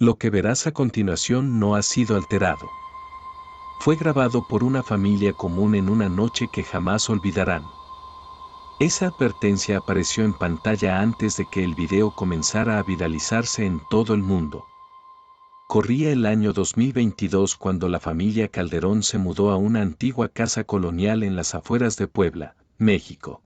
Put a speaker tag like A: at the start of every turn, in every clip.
A: Lo que verás a continuación no ha sido alterado. Fue grabado por una familia común en una noche que jamás olvidarán. Esa advertencia apareció en pantalla antes de que el video comenzara a viralizarse en todo el mundo. Corría el año 2022 cuando la familia Calderón se mudó a una antigua casa colonial en las afueras de Puebla, México.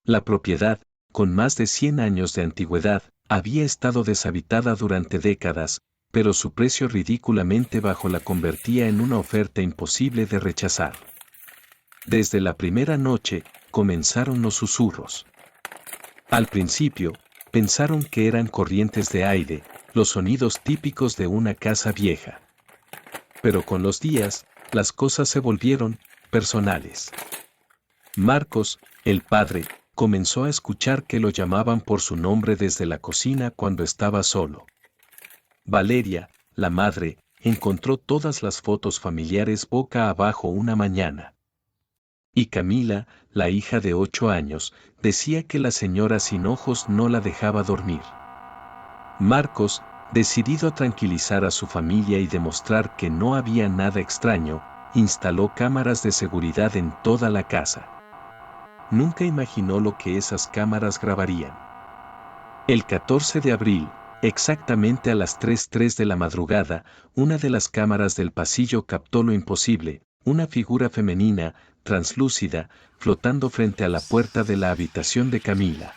A: La propiedad, con más de 100 años de antigüedad, había estado deshabitada durante décadas, pero su precio ridículamente bajo la convertía en una oferta imposible de rechazar. Desde la primera noche, comenzaron los susurros. Al principio, pensaron que eran corrientes de aire, los sonidos típicos de una casa vieja. Pero con los días, las cosas se volvieron personales. Marcos, el padre, comenzó a escuchar que lo llamaban por su nombre desde la cocina cuando estaba solo. Valeria, la madre, encontró todas las fotos familiares boca abajo una mañana. Y Camila, la hija de 8 años, decía que la señora sin ojos no la dejaba dormir. Marcos, decidido a tranquilizar a su familia y demostrar que no había nada extraño, instaló cámaras de seguridad en toda la casa. Nunca imaginó lo que esas cámaras grabarían. El 14 de abril, exactamente a las 3:03 de la madrugada, una de las cámaras del pasillo captó lo imposible, una figura femenina, translúcida, flotando frente a la puerta de la habitación de Camila.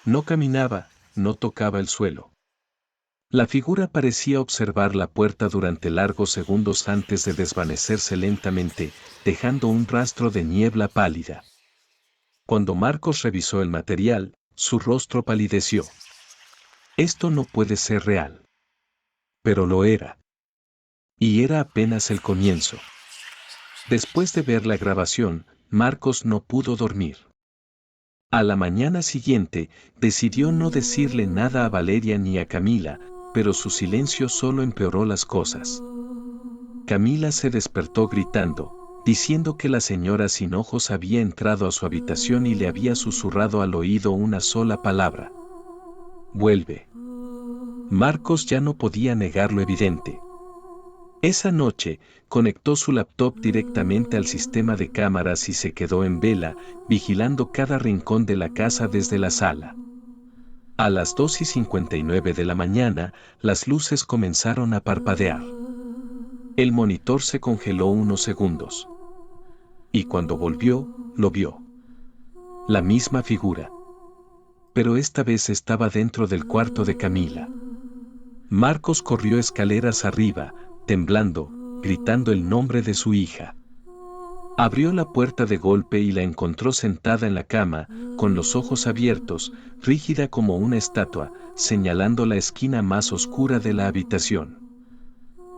A: No caminaba, no tocaba el suelo. La figura parecía observar la puerta durante largos segundos antes de desvanecerse lentamente, dejando un rastro de niebla pálida. Cuando Marcos revisó el material, su rostro palideció. Esto no puede ser real. Pero lo era. Y era apenas el comienzo. Después de ver la grabación, Marcos no pudo dormir. A la mañana siguiente, decidió no decirle nada a Valeria ni a Camila, pero su silencio solo empeoró las cosas. Camila se despertó gritando, diciendo que la señora sin ojos había entrado a su habitación y le había susurrado al oído una sola palabra. Vuelve. Marcos ya no podía negar lo evidente. Esa noche, conectó su laptop directamente al sistema de cámaras y se quedó en vela, vigilando cada rincón de la casa desde la sala. A las 2:59 de la mañana, las luces comenzaron a parpadear. El monitor se congeló unos segundos. Y cuando volvió, lo vio. La misma figura. Pero esta vez estaba dentro del cuarto de Camila. Marcos corrió escaleras arriba, temblando, gritando el nombre de su hija. Abrió la puerta de golpe y la encontró sentada en la cama, con los ojos abiertos, rígida como una estatua, señalando la esquina más oscura de la habitación.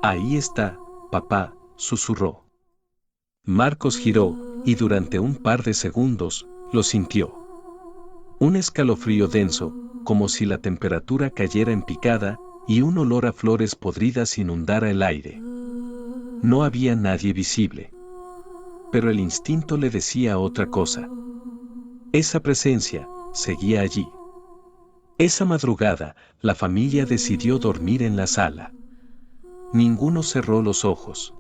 A: Ahí está, papá, susurró. Marcos giró, y durante un par de segundos, lo sintió. Un escalofrío denso, como si la temperatura cayera en picada, y un olor a flores podridas inundara el aire. No había nadie visible. Pero el instinto le decía otra cosa. Esa presencia seguía allí. Esa madrugada, la familia decidió dormir en la sala. Ninguno cerró los ojos.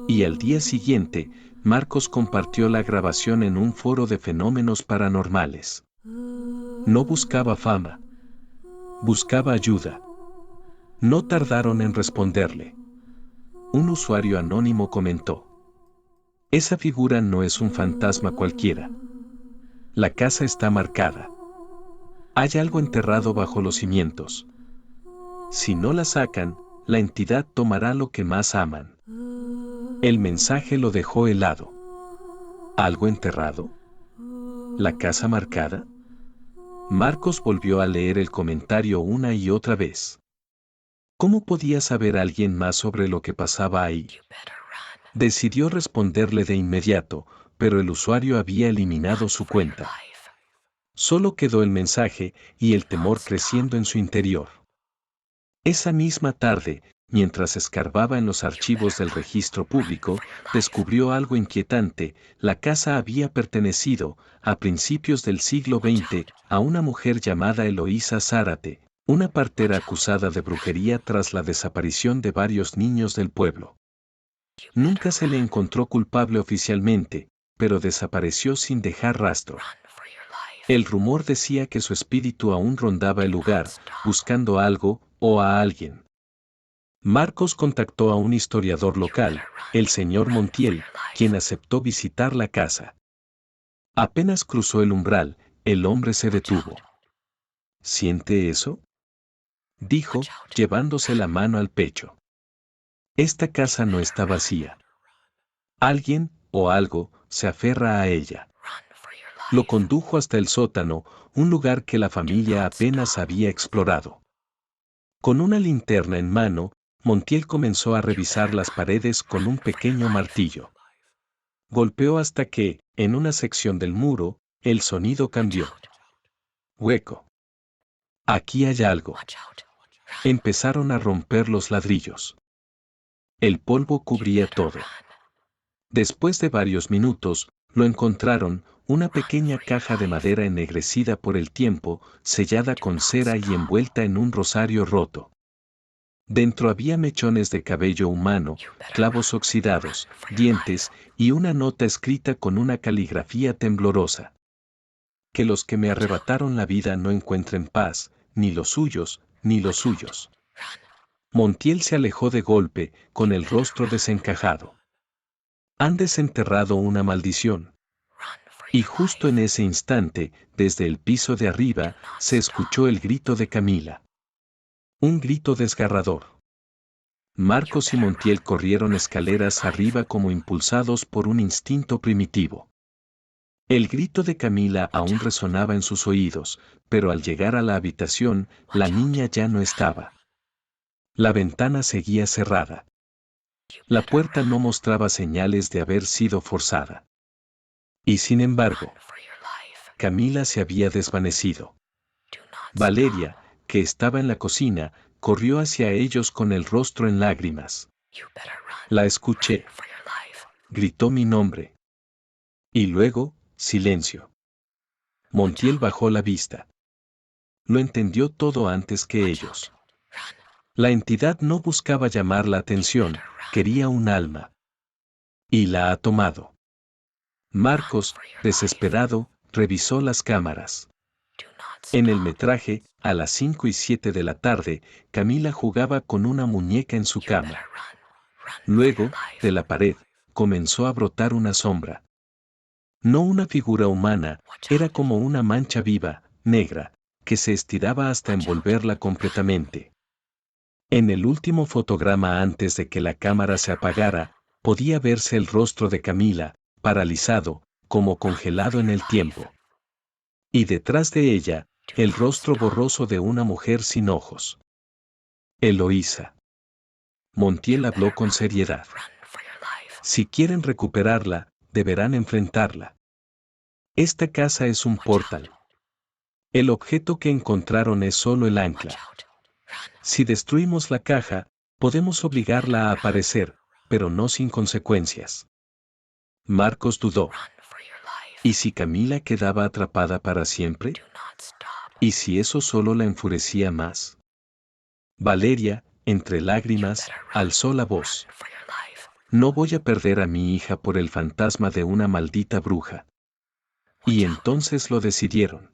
A: Y al día siguiente, Marcos compartió la grabación en un foro de fenómenos paranormales. No buscaba fama. Buscaba ayuda. No tardaron en responderle. Un usuario anónimo comentó: esa figura no es un fantasma cualquiera. La casa está marcada. Hay algo enterrado bajo los cimientos. Si no la sacan, la entidad tomará lo que más aman. El mensaje lo dejó helado. ¿Algo enterrado? ¿La casa marcada? Marcos volvió a leer el comentario una y otra vez. ¿Cómo podía saber alguien más sobre lo que pasaba ahí? Decidió responderle de inmediato, pero el usuario había eliminado su cuenta. Solo quedó el mensaje y el temor creciendo en su interior. Esa misma tarde, mientras escarbaba en los archivos del registro público, descubrió algo inquietante. La casa había pertenecido, a principios del siglo XX, a una mujer llamada Eloísa Zárate, Una partera acusada de brujería tras la desaparición de varios niños del pueblo. Nunca se le encontró culpable oficialmente, pero desapareció sin dejar rastro. El rumor decía que su espíritu aún rondaba el lugar, buscando algo o a alguien. Marcos contactó a un historiador local, el señor Montiel, quien aceptó visitar la casa. Apenas cruzó el umbral, el hombre se detuvo. ¿Siente eso?, dijo, llevándose la mano al pecho. Esta casa no está vacía. Alguien, o algo, se aferra a ella. Lo condujo hasta el sótano, un lugar que la familia apenas había explorado. Con una linterna en mano, Montiel comenzó a revisar las paredes con un pequeño martillo. Golpeó hasta que, en una sección del muro, el sonido cambió. Hueco. Aquí hay algo. Empezaron a romper los ladrillos. El polvo cubría todo. Después de varios minutos, lo encontraron, una pequeña caja de madera ennegrecida por el tiempo, sellada con cera y envuelta en un rosario roto. Dentro había mechones de cabello humano, clavos oxidados, dientes, y una nota escrita con una caligrafía temblorosa. Que los que me arrebataron la vida no encuentren paz, ni los suyos, ni los suyos. Montiel se alejó de golpe, con el rostro desencajado. Han desenterrado una maldición. Y justo en ese instante, desde el piso de arriba, se escuchó el grito de Camila. Un grito desgarrador. Marcos y Montiel corrieron escaleras arriba como impulsados por un instinto primitivo. El grito de Camila aún resonaba en sus oídos, pero al llegar a la habitación, la niña ya no estaba. La ventana seguía cerrada. La puerta no mostraba señales de haber sido forzada. Y sin embargo, Camila se había desvanecido. Valeria, que estaba en la cocina, corrió hacia ellos con el rostro en lágrimas. La escuché. Gritó mi nombre. Y luego, silencio. Montiel bajó la vista. Lo entendió todo antes que ellos. La entidad no buscaba llamar la atención, quería un alma. Y la ha tomado. Marcos, desesperado, revisó las cámaras. En el metraje, a las 5 y 7 de la tarde, Camila jugaba con una muñeca en su cama. Luego, de la pared, comenzó a brotar una sombra. No una figura humana, era como una mancha viva, negra, que se estiraba hasta envolverla completamente. En el último fotograma antes de que la cámara se apagara, podía verse el rostro de Camila, paralizado, como congelado en el tiempo. Y detrás de ella, el rostro borroso de una mujer sin ojos. Eloísa. Montiel habló con seriedad. Si quieren recuperarla, deberán enfrentarla. Esta casa es un portal. El objeto que encontraron es solo el ancla. Si destruimos la caja, podemos obligarla a aparecer, pero no sin consecuencias. Marcos dudó. ¿Y si Camila quedaba atrapada para siempre? ¿Y si eso solo la enfurecía más? Valeria, entre lágrimas, alzó la voz. No voy a perder a mi hija por el fantasma de una maldita bruja. Y entonces lo decidieron.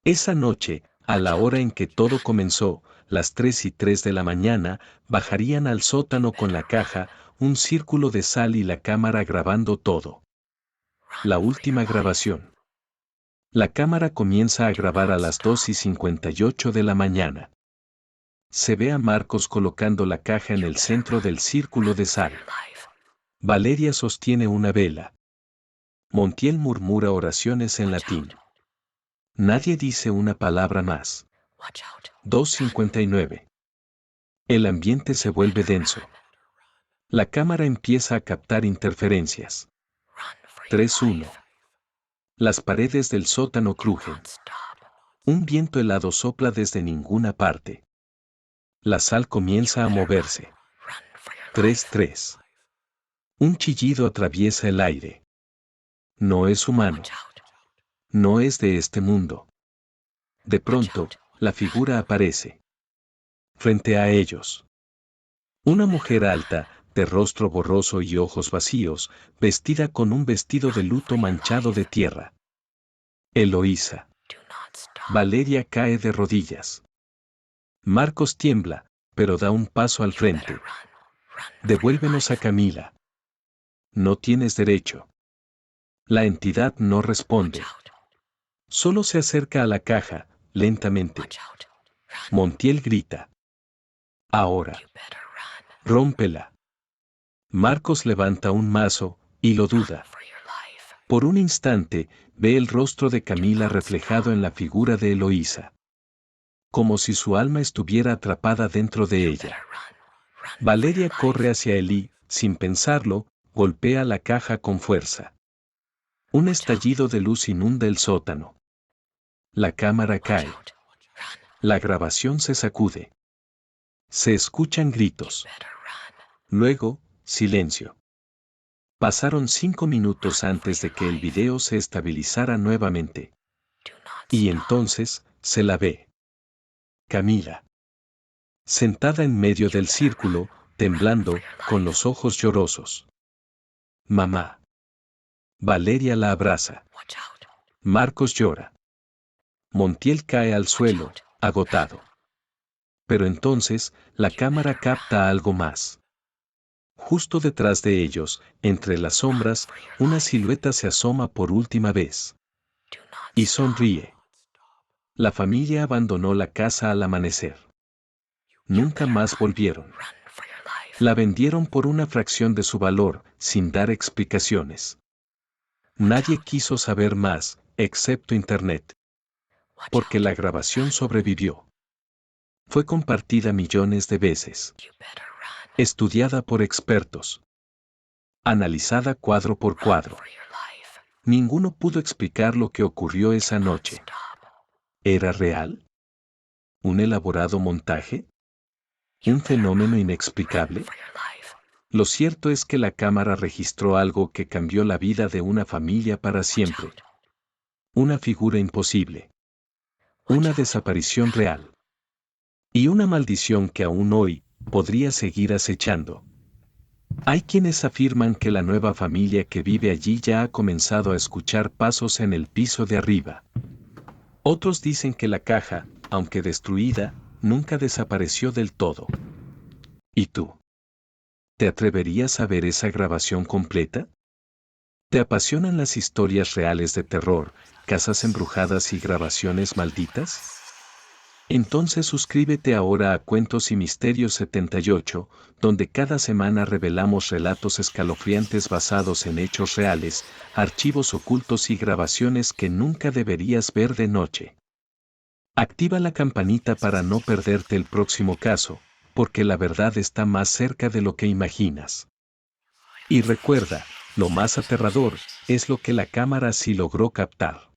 A: Esa noche, a la hora en que todo comenzó, las 3:03 de la mañana, bajarían al sótano con la caja, un círculo de sal y la cámara grabando todo. La última grabación. La cámara comienza a grabar a las 2:58 de la mañana. Se ve a Marcos colocando la caja en el centro del círculo de sal. Valeria sostiene una vela. Montiel murmura oraciones en latín. Nadie dice una palabra más. 2:59. El ambiente se vuelve denso. La cámara empieza a captar interferencias. 3:1. Las paredes del sótano crujen. Un viento helado sopla desde ninguna parte. La sal comienza a moverse. 3:3. Un chillido atraviesa el aire. No es humano. No es de este mundo. De pronto, la figura aparece. Frente a ellos. Una mujer alta, de rostro borroso y ojos vacíos, vestida con un vestido de luto manchado de tierra. Eloísa. Valeria cae de rodillas. Marcos tiembla, pero da un paso al frente. Devuélvenos a Camila. No tienes derecho. La entidad no responde. Solo se acerca a la caja, lentamente. Montiel grita. Ahora. Rómpela. Marcos levanta un mazo, y lo duda. Por un instante, ve el rostro de Camila reflejado en la figura de Eloísa. Como si su alma estuviera atrapada dentro de ella. Valeria corre hacia él y, sin pensarlo, golpea la caja con fuerza. Un estallido de luz inunda el sótano. La cámara cae. La grabación se sacude. Se escuchan gritos. Luego, silencio. Pasaron 5 minutos antes de que el video se estabilizara nuevamente. Y entonces, se la ve. Camila. Sentada en medio del círculo, temblando, con los ojos llorosos. Mamá. Valeria la abraza. Marcos llora. Montiel cae al suelo, agotado. Pero entonces, la cámara capta algo más. Justo detrás de ellos, entre las sombras, una silueta se asoma por última vez. Y sonríe. La familia abandonó la casa al amanecer. Nunca más volvieron. La vendieron por una fracción de su valor, sin dar explicaciones. Nadie quiso saber más, excepto Internet. Porque la grabación sobrevivió. Fue compartida millones de veces. Estudiada por expertos. Analizada cuadro por cuadro. Ninguno pudo explicar lo que ocurrió esa noche. ¿Era real? ¿Un elaborado montaje? ¿Un fenómeno inexplicable? Lo cierto es que la cámara registró algo que cambió la vida de una familia para siempre. Una figura imposible. Una desaparición real. Y una maldición que aún hoy podría seguir acechando. Hay quienes afirman que la nueva familia que vive allí ya ha comenzado a escuchar pasos en el piso de arriba. Otros dicen que la caja, aunque destruida, nunca desapareció del todo. ¿Y tú? ¿Te atreverías a ver esa grabación completa? ¿Te apasionan las historias reales de terror, casas embrujadas y grabaciones malditas? Entonces suscríbete ahora a Cuentos y Misterios 78, donde cada semana revelamos relatos escalofriantes basados en hechos reales, archivos ocultos y grabaciones que nunca deberías ver de noche. Activa la campanita para no perderte el próximo caso, porque la verdad está más cerca de lo que imaginas. Y recuerda, lo más aterrador es lo que la cámara sí logró captar.